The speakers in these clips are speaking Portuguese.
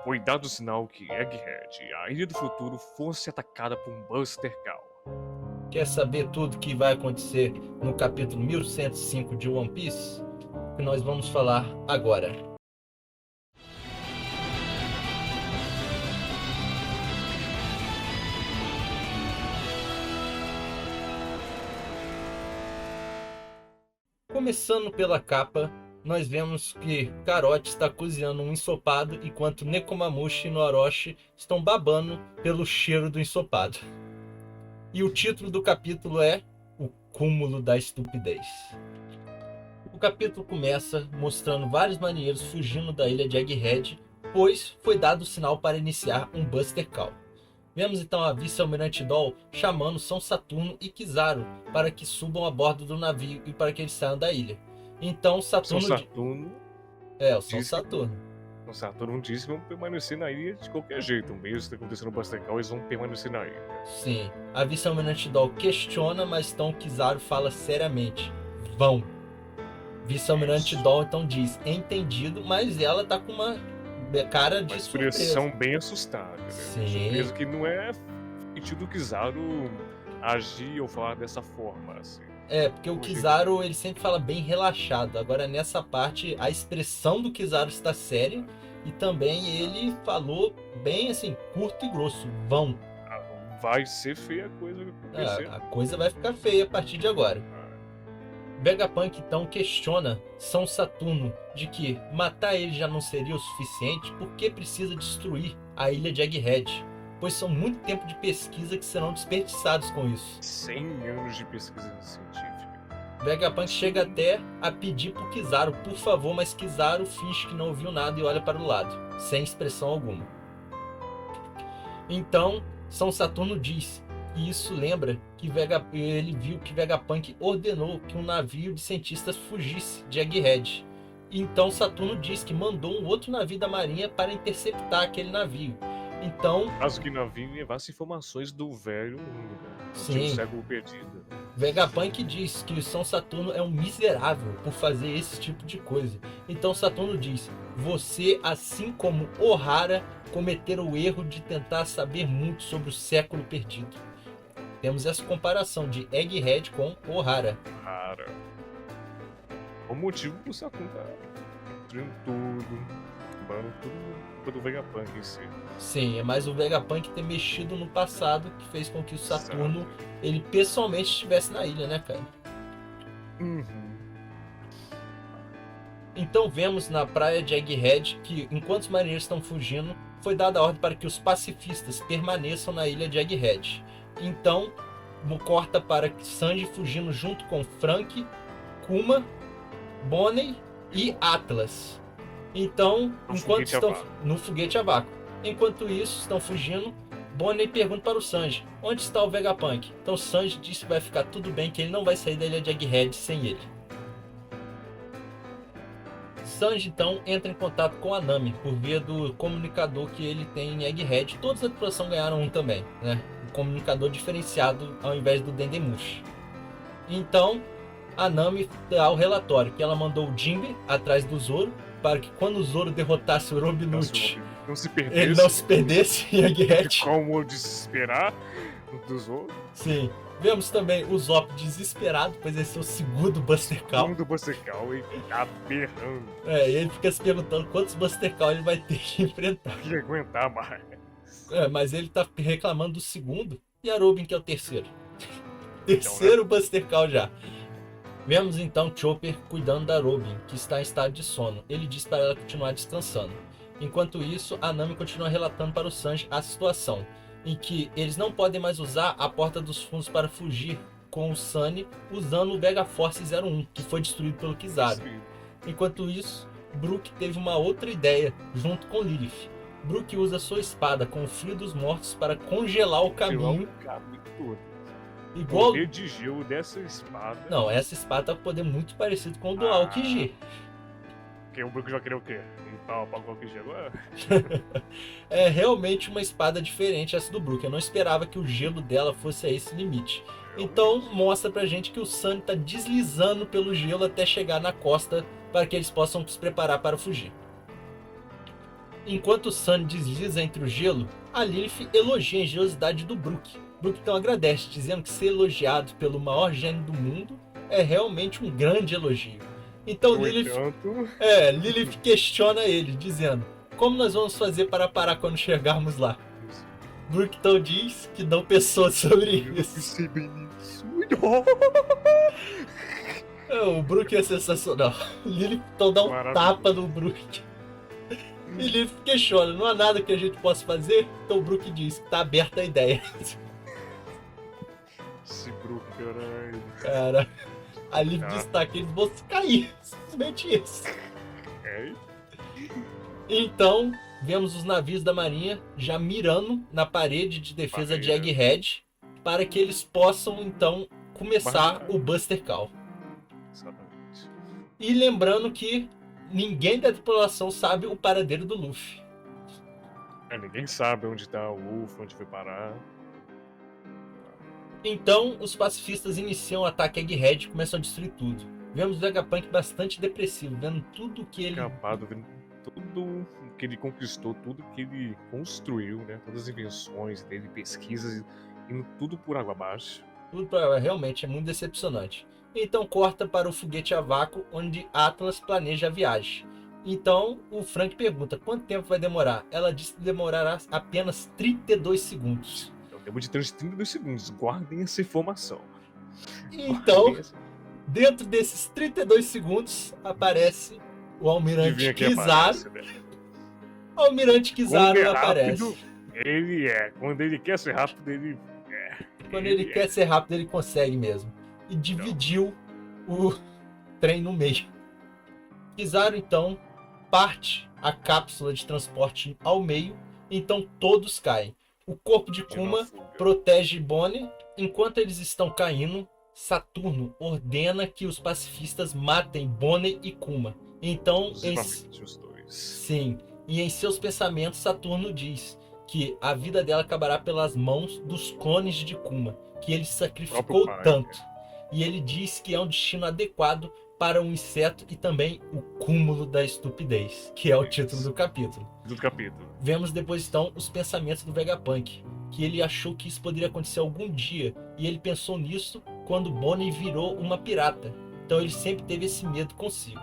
Foi dado o sinal que Egghead, a Ilha do Futuro, fosse atacada por um Buster Call. Quer saber tudo que vai acontecer no capítulo 1105 de One Piece? Que nós vamos falar agora. Começando pela capa, nós vemos que Carrot está cozinhando um ensopado enquanto Nekomamushi e Orochi estão babando pelo cheiro do ensopado. E o título do capítulo é O Cúmulo da Estupidez. O capítulo começa mostrando vários marinheiros fugindo da ilha de Egghead, pois foi dado o sinal para iniciar um Buster Call. Vemos então a vice-almirante Doll chamando São Saturno e Kizaru para que subam a bordo do navio e para que eles saiam da ilha. Então São Saturno... Saturno É, o São disse que- Saturno. São Saturno disse que vão permanecer na ilha de qualquer jeito. Mesmo se acontecendo no Buster Call, eles vão permanecer na ilha. Sim, a vice-almirante Doll questiona, mas então Kizaru fala seriamente: vão. Vice-almirante Doll então diz: entendido, mas ela tá com uma cara de Uma surpresa. expressão bem assustada, né? Sim. Surpresa que não é sentido do Kizaru agir ou falar dessa forma, assim. É, porque o Kizaru ele sempre fala bem relaxado. Agora nessa parte a expressão do Kizaru está séria e também ele falou bem assim, curto e grosso: vão. Vai ser feia a coisa que acontecer. A coisa vai ficar feia a partir de agora. Vegapunk então questiona São Saturno de que matar ele já não seria o suficiente, por que precisa destruir a ilha de Egghead? Pois são muito tempo de pesquisa que serão desperdiçados com isso. 100 anos de pesquisa científica. Vegapunk chega até a pedir pro Kizaru, por favor, mas Kizaru finge que não ouviu nada e olha para o lado, sem expressão alguma. Então, São Saturno diz que isso lembra que ele viu que Vegapunk ordenou que um navio de cientistas fugisse de Egghead. Então Saturno diz que mandou um outro navio da marinha para interceptar aquele navio. Então, Caso que navio levasse informações do velho mundo, né? Do Sim. século perdido. Vegapunk diz que São Saturno é um miserável por fazer esse tipo de coisa. Então Saturno diz: você, assim como Ohara, cometeram o erro de tentar saber muito sobre o século perdido. Temos essa comparação de Egghead com Ohara. Cara. O motivo pro Saturno tá destruindo tudo, mano, tudo do Vegapunk em si. Sim, é mais o Vegapunk ter mexido no passado que fez com que o Saturno ele pessoalmente estivesse na ilha, né, cara? Então vemos na praia de Egghead que, enquanto os marinheiros estão fugindo, foi dada a ordem para que os pacifistas permaneçam na ilha de Egghead. Então, corta para Sanji fugindo junto com Frank, Kuma, Bonney e Atlas. Então, enquanto estão no foguete a vácuo. Enquanto isso, estão fugindo, Bonney pergunta para o Sanji: onde está o Vegapunk? Então Sanji diz que vai ficar tudo bem, que ele não vai sair da ilha de Egghead sem ele. Sanji então entra em contato com a Nami por via do comunicador que ele tem em Egghead. Todos da tripulação ganharam um também, né? Um comunicador diferenciado ao invés do Dendemushi. Então a Nami dá o relatório que ela mandou o Jinbe atrás do Zoro para que quando o Zoro derrotasse o Robinhood, ele não se perdesse em Egghead. Como desesperar do Zoro. Sim. Vemos também o Zop desesperado, pois esse é o segundo Buster Call. Segundo Buster Call, ele tá berrando. É, e ele fica se perguntando quantos Buster Call ele vai ter que enfrentar. Que aguentar mais. É, mas ele tá reclamando do segundo e a Robin que é o terceiro. Terceiro Buster Call já. Vemos então Chopper cuidando da Robin, que está em estado de sono. Ele diz para ela continuar descansando. Enquanto isso, a Nami continua relatando para o Sanji a situação, em que eles não podem mais usar a Porta dos Fundos para fugir com o Sunny usando o Vega Force 01, que foi destruído pelo Kizaru. Enquanto isso, Brook teve uma outra ideia junto com Lilith. Brook usa sua espada com o Frio dos Mortos para congelar o caminho. Igual o poder de gelo dessa espada. Não, essa espada tá com poder muito parecido com o do Aokiji. Porque o Brook já queria o quê? Limpar o Aokiji agora? É realmente uma espada diferente essa do Brook. Eu não esperava que o gelo dela fosse a esse limite. Então mostra pra gente que o Sunny tá deslizando pelo gelo até chegar na costa para que eles possam se preparar para fugir. Enquanto o Sunny desliza entre o gelo, a Lilith elogia a engenhosidade do Brook. Brook então agradece, dizendo que ser elogiado pelo maior gênio do mundo é realmente um grande elogio. Então No Lilith, entanto, Lilith questiona ele, dizendo: como nós vamos fazer para parar quando chegarmos lá? Brook então diz que não pensou sobre eu isso. pensei bem nisso. O Brook é sensacional. Lilith então dá um Maravilhoso. tapa no Brook. E Lilith questiona: não há nada que a gente possa fazer? Então o Brook diz que tá aberta a ideia. Esse Brook, caralho. Cara, a Lilith Tá. destaca que eles vão se cair. Simplesmente isso. É, Então, vemos os navios da marinha já mirando na parede de defesa de Maneiro. Egghead para que eles possam, então, começar Marcar. o Buster Call. exatamente. E lembrando que ninguém da tripulação sabe o paradeiro do Luffy. Ninguém sabe onde tá o Luffy, onde foi parar. Então, os pacifistas iniciam o ataque a Egghead e começam a destruir tudo. Vemos o Vegapunk bastante depressivo, vendo tudo que ele... Acabado, vendo tudo que ele conquistou, tudo que ele construiu, né? Todas as invenções dele, pesquisas, indo tudo por água abaixo. Realmente é muito decepcionante. Então corta para o foguete a vácuo, onde Atlas planeja a viagem. Então o Frank pergunta quanto tempo vai demorar. Ela diz que demorará apenas 32 segundos. Então, tempo de trânsito 32 segundos. Guardem essa informação. Então, Guardem essa- dentro desses 32 segundos, aparece o Almirante Adivinha quem Kizaru. aparece, né? O Almirante Kizaru Quando é aparece. rápido, ele é. Quando ele quer ser rápido, ele Quando ele quer ser rápido, ele consegue mesmo. E dividiu o trem no meio. Kizaru, então, parte a cápsula de transporte ao meio, então todos caem. O corpo de Kuma protege Bonnie. Enquanto eles estão caindo, Saturno ordena que os pacifistas matem Bonnie e Kuma. Então, Os dois. sim, e em seus pensamentos, Saturno diz que a vida dela acabará pelas mãos dos clones de Kuma, que ele sacrificou Próprio pai, tanto. E ele diz que é um destino adequado para um inseto e também o cúmulo da estupidez, que é o título do capítulo. Do capítulo. Vemos depois então os pensamentos do Vegapunk, que ele achou que isso poderia acontecer algum dia, e ele pensou nisso quando Bonnie virou uma pirata. Então ele sempre teve esse medo consigo.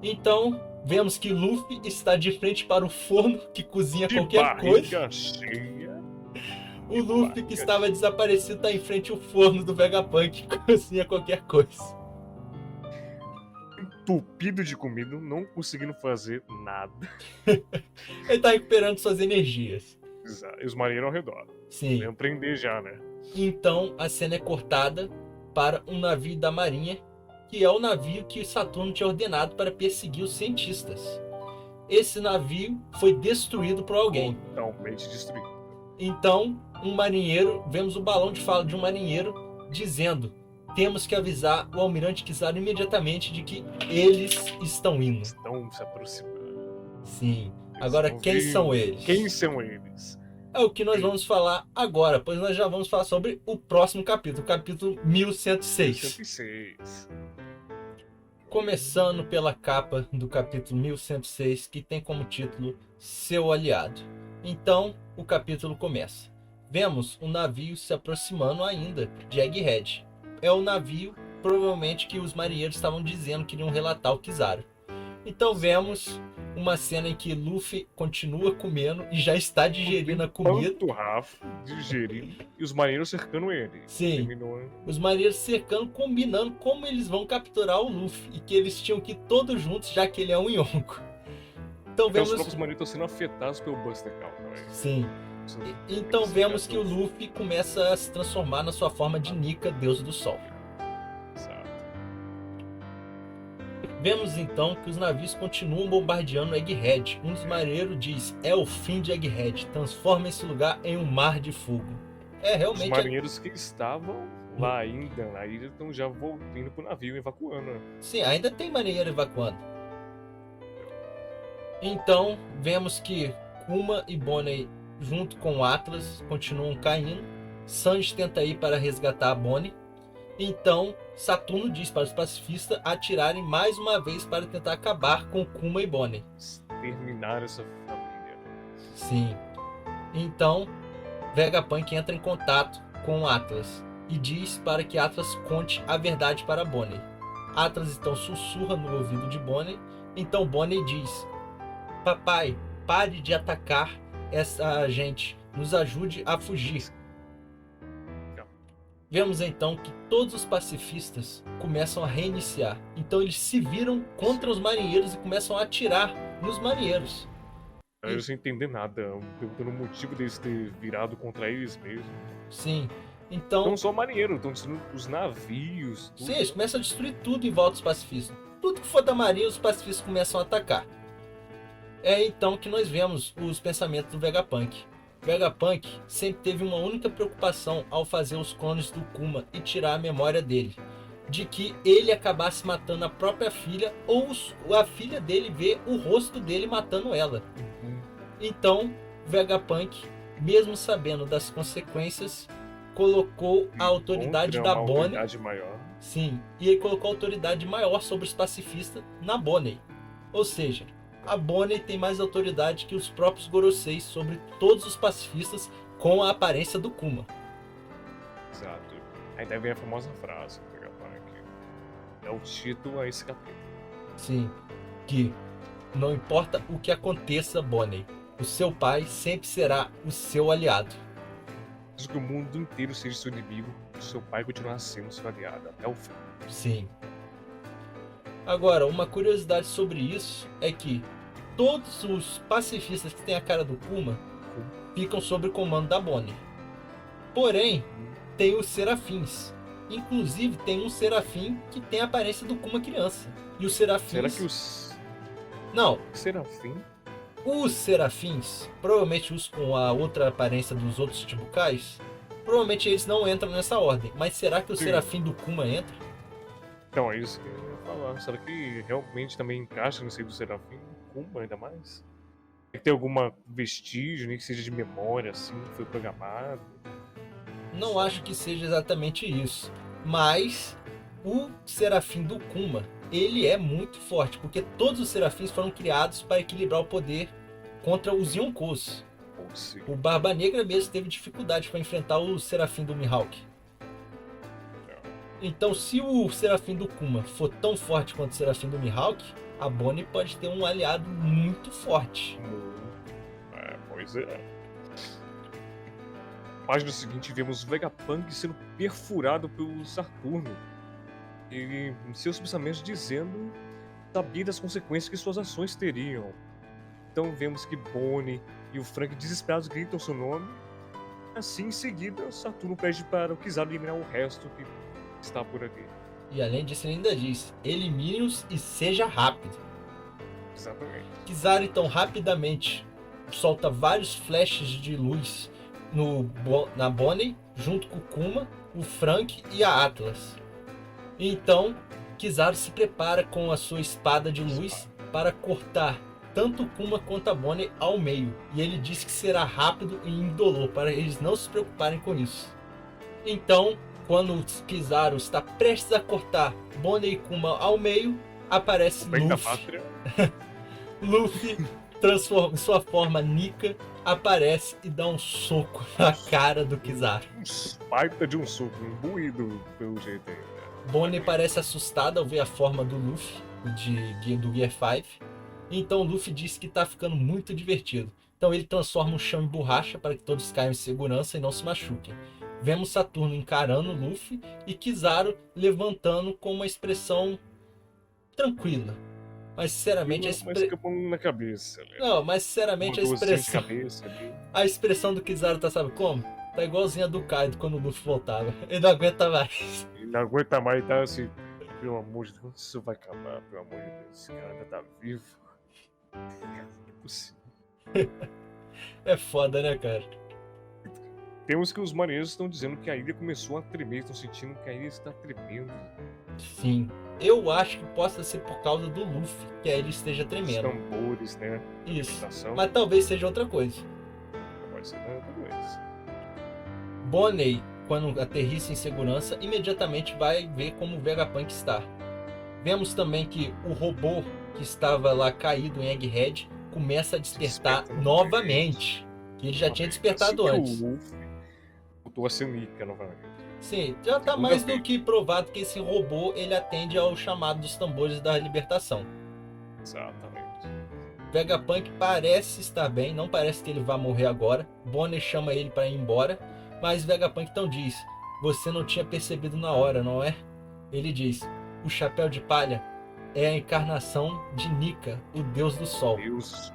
Então, vemos que Luffy está de frente para o forno que cozinha De qualquer coisa. barriga cheia. O Luffy que estava desaparecido está em frente ao forno do Vegapunk que cozinha qualquer coisa. Entupido de comida, não conseguindo fazer nada. Ele está recuperando suas energias. Exato. E os marinheiros ao redor. Sim. Vem aprender já, né? Então a cena é cortada para um navio da marinha, que é o navio que Saturno tinha ordenado para perseguir os cientistas. Esse navio foi destruído por alguém. Totalmente destruído. Então, um marinheiro, vemos o balão de fala de um marinheiro dizendo: temos que avisar o Almirante Kizaru imediatamente de que eles estão indo. Estão se aproximando. Sim. Agora, Estão quem vindo. são eles? Quem são eles? É o que nós vamos falar agora, pois nós já vamos falar sobre o próximo capítulo, o capítulo 1106. 106. Começando pela capa do capítulo 1106, que tem como título Seu Aliado. Então, o capítulo começa. Vemos um navio se aproximando ainda de Egghead. É o navio, provavelmente, que os marinheiros estavam dizendo que iriam relatar o Kizaru. Então vemos uma cena em que Luffy continua comendo e já está digerindo a comida. Panturrafo, digerindo, e os marinheiros cercando ele. Sim. Terminou. Os marinheiros cercando, combinando como eles vão capturar o Luffy. E que eles tinham que ir todos juntos, já que ele é um Yonko. Então Então, os vemos... próprios marinheiros estão sendo afetados pelo Buster Call também. Sim. Então vemos que o Luffy começa a se transformar na sua forma de Nika, deus do sol. Exato. Vemos então que os navios continuam bombardeando Egghead. Um dos marinheiros diz: é o fim de Egghead, transforma esse lugar em um mar de fogo. É Os realmente... marinheiros que estavam lá ainda, na ilha, estão já voltando pro navio, evacuando. Né? Sim, ainda tem marinheiro evacuando. Então vemos que Kuma e Bonnie, junto com Atlas, continuam caindo. Sanji tenta ir para resgatar a Bonnie. Então Saturno diz para os pacifistas atirarem mais uma vez para tentar acabar com Kuma e Bonnie. exterminar essa família. Sim. Então, Vegapunk entra em contato com Atlas e diz para que Atlas conte a verdade para Bonnie. Atlas então sussurra no ouvido de Bonnie. Então Bonnie diz: papai, pare de atacar essa gente, nos ajude a fugir. Vemos então que todos os pacifistas começam a reiniciar. Então eles se viram contra os marinheiros e começam a atirar nos marinheiros. Eu sem entender nada, perguntando o motivo deles ter virado contra eles mesmo. Sim. Então, não só marinheiro, estão destruindo os navios. Tudo. Sim, eles começam a destruir tudo em volta dos pacifistas. Tudo que for da marinha, os pacifistas começam a atacar. É então que nós vemos os pensamentos do Vegapunk. Vegapunk sempre teve uma única preocupação ao fazer os clones do Kuma e tirar a memória dele. De que ele acabasse matando a própria filha ou a filha dele ver o rosto dele matando ela. Então, Vegapunk, mesmo sabendo das consequências, colocou a autoridade da Bonnie. Maior. Sim, e ele colocou a autoridade maior sobre os pacifistas na Bonnie. Ou seja, a Bonnie tem mais autoridade que os próprios Goroseis sobre todos os pacifistas com a aparência do Kuma. Exato. Aí daí vem a famosa frase, é o título a esse capítulo. Sim, que não importa o que aconteça, Bonnie, o seu pai sempre será o seu aliado. Mesmo que o mundo inteiro seja seu inimigo, o seu pai continuará sendo seu aliado até o fim. Sim. Agora, uma curiosidade sobre isso é que todos os pacifistas que têm a cara do Kuma ficam sob o comando da Bonnie. Porém, tem os serafins. Inclusive, tem um serafim que tem a aparência do Kuma criança. E os serafins... Será que os... Não. Serafim? Os serafins, provavelmente os com a outra aparência dos outros Chichibukais, provavelmente eles não entram nessa ordem. Mas será que o serafim do Kuma entra? Então, é isso que eu ia falar. Será que realmente também encaixa nesse do serafim? Kuma ainda mais? Tem que ter alguma vestígio, nem que seja de memória, assim, que foi programado? Não acho que seja exatamente isso. Mas o serafim do Kuma, ele é muito forte, porque todos os serafins foram criados para equilibrar o poder contra os Yonkous. O Barba Negra mesmo teve dificuldade para enfrentar o serafim do Mihawk. Então, se o serafim do Kuma for tão forte quanto o serafim do Mihawk, a Bonnie pode ter um aliado muito forte. Pois é. Na página seguinte, vemos Vegapunk sendo perfurado pelo Saturno. E em seus pensamentos dizendo que sabia das consequências que suas ações teriam. Então vemos que Bonnie e o Frank desesperados gritam seu nome. Assim, em seguida, Saturno pede para o Kizaru eliminar o resto que está por aqui. E além disso, ele ainda diz: elimine-os e seja rápido. Exatamente. Kizaru então rapidamente solta vários flashes de luz na Bonnie, junto com o Kuma, o Frank e a Atlas. Então, Kizaru se prepara com a sua espada de luz para cortar tanto o Kuma quanto a Bonnie ao meio. E ele diz que será rápido e indolor, para eles não se preocuparem com isso. Então, quando Kizaru está prestes a cortar Bonnie e Kuma ao meio, aparece Luffy. Luffy, transforma sua forma Nika, aparece e dá um soco na cara do Kizaru. Um baita de um soco, imbuído pelo jeito aí. Bonnie parece assustada ao ver a forma do Luffy, do Gear 5. Então Luffy diz que está ficando muito divertido. Então ele transforma o chão em borracha para que todos caiam em segurança e não se machuquem. Vemos Saturno encarando Luffy e Kizaru levantando com uma expressão tranquila. Mas sinceramente na cabeça, né? Não, mas sinceramente a expressão do Kizaru tá, sabe como? Tá igualzinha a do Kaido quando o Luffy voltava. Ele não aguenta mais. Ele não aguenta mais, tá assim, pelo amor de Deus, isso vai acabar, pelo amor de Deus, esse cara ainda tá vivo. É possível. É foda, né, cara? Temos que os marinheiros estão dizendo que a ilha começou a tremer, estão sentindo que a ilha está tremendo. Sim, eu acho que possa ser por causa do Luffy que a ilha esteja tremendo. Os tambores, né? Isso, mas talvez seja outra coisa. Pode ser outra coisa. Bonnie, quando aterrissa em segurança, imediatamente vai ver como o Vegapunk está. Vemos também que o robô que estava lá caído em Egghead começa a despertar Desperta novamente. Que ele já tinha despertado antes. O Luffy voltou a ser Nika novamente. Sim, já tá mais do que provado que esse robô ele atende ao chamado dos tambores da libertação. Exatamente. Vegapunk parece estar bem, não parece que ele vai morrer agora. Bonnie chama ele para ir embora, mas Vegapunk então diz: você não tinha percebido na hora, não é? Ele diz: o chapéu de palha é a encarnação de Nika, o deus do sol. Deus.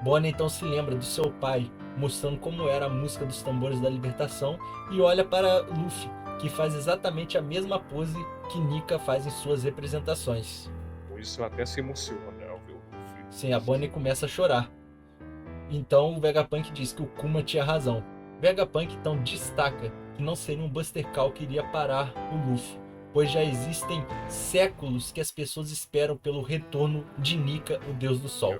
Bonnie então se lembra do seu pai, mostrando como era a música dos tambores da libertação, e olha para Luffy, que faz exatamente a mesma pose que Nika faz em suas representações. Por isso até se emociona, né, ao ver o Luffy. Sim, a Bonnie começa a chorar. Então o Vegapunk diz que o Kuma tinha razão. Vegapunk então destaca que não seria um Buster Call que iria parar o Luffy, pois já existem séculos que as pessoas esperam pelo retorno de Nika, o deus do sol.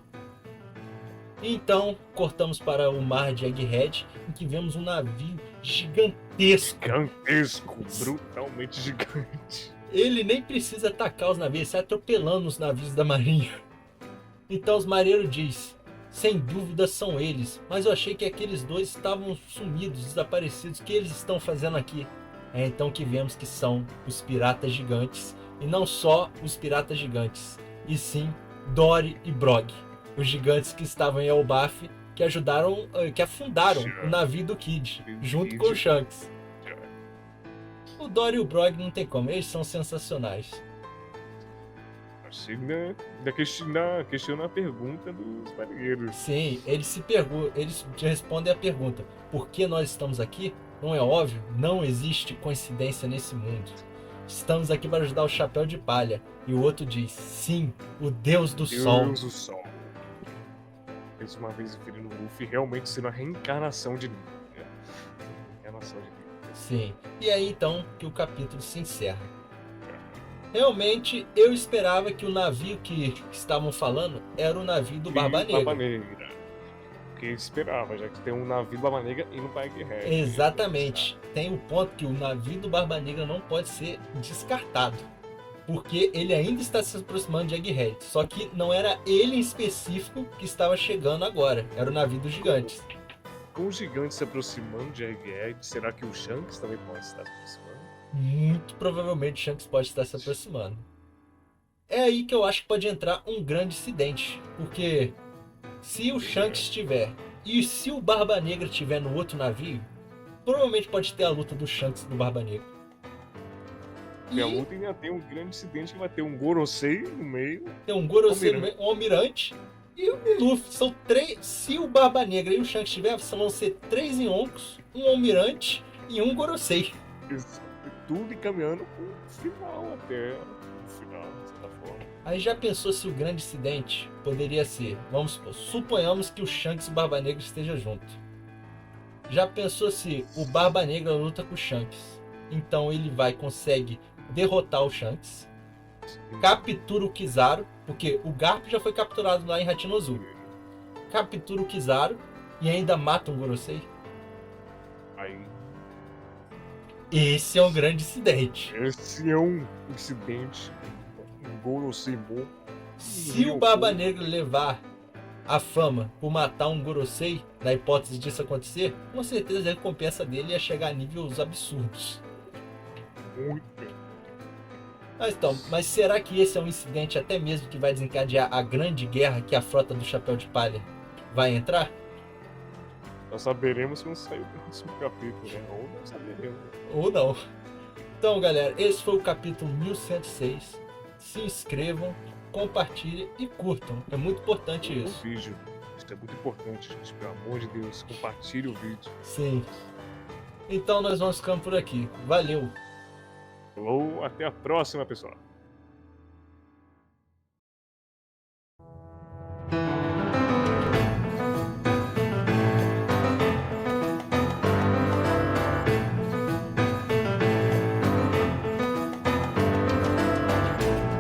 Então, cortamos para o mar de Egghead, em que vemos um navio gigantesco. Gigantesco, brutalmente gigante. Ele nem precisa atacar os navios, ele sai atropelando os navios da marinha. Então os marinheiros dizem: sem dúvida são eles, mas eu achei que aqueles dois estavam sumidos, desaparecidos. O que eles estão fazendo aqui? É então que vemos que são os piratas gigantes, e não só os piratas gigantes, e sim Dory e Brog, os gigantes que estavam em Elbaf, que ajudaram, que afundaram o navio do Kid, junto com o Shanks. O Dory e o Brog não tem como, eles são sensacionais. Questiona a pergunta dos marinheiros. Sim, eles respondem a pergunta: por que nós estamos aqui? Não é óbvio? Não existe coincidência nesse mundo. Estamos aqui para ajudar o Chapéu de Palha. E o outro diz: sim, o Deus do Sol. Deus do Sol. Mais uma vez referindo o Luffy realmente sendo a reencarnação de Nika. Reencarnação de Nika. Sim. E aí então que o capítulo se encerra. Realmente eu esperava que o navio que estavam falando era o navio do Barba Negra. Porque esperava, já que tem um navio do Barba Negra indo para Egghead. Exatamente. Tem o ponto que o navio do Barba Negra não pode ser descartado, porque ele ainda está se aproximando de Egghead. Só que não era ele em específico que estava chegando agora, era o navio dos gigantes. Com os gigantes se aproximando de Egghead, será que o Shanks também pode estar se aproximando? Muito provavelmente o Shanks pode estar se aproximando. É aí que eu acho que pode entrar um grande incidente, porque se o Shanks estiver e se o Barba Negra estiver no outro navio, provavelmente pode ter a luta do Shanks e do Barba Negra. E a luta ainda tem um grande incidente que vai ter um Gorosei no meio. Tem um Gorosei no meio, um Almirante e o Luffy. São três. Se o Barba Negra e o Shanks estiver, vão ser 3 Yonkos, um Almirante e um Gorosei. Tudo encaminhando pro final até o final, de certa forma. Aí já pensou se o grande incidente poderia ser, vamos supor, suponhamos que o Shanks e o Barba Negra estejam juntos. Já pensou se o Barba Negra luta com o Shanks? Então ele consegue derrotar o Shanks, captura o Kizaru, porque o Garp já foi capturado lá em Hachinozu. Captura o Kizaru e ainda mata um Gorosei. Aí. Esse é um grande incidente. Esse é um incidente. Um Gorosei bom. Se o Barba Negra levar a fama por matar um Gorosei, na hipótese disso acontecer, com certeza a recompensa dele ia chegar a níveis absurdos. Muito. Mas será que esse é um incidente até mesmo que vai desencadear a grande guerra que a frota do Chapéu de Palha vai entrar? Nós saberemos quando sair o próximo capítulo, né? Ou não saberemos. Ou não. Então, galera, esse foi o capítulo 1106. Se inscrevam, compartilhem e curtam. É muito importante isso. O vídeo. Isso é muito importante, gente. Pelo amor de Deus, compartilhe o vídeo. Sim. Então nós vamos ficando por aqui. Valeu! Falou, até a próxima, pessoal.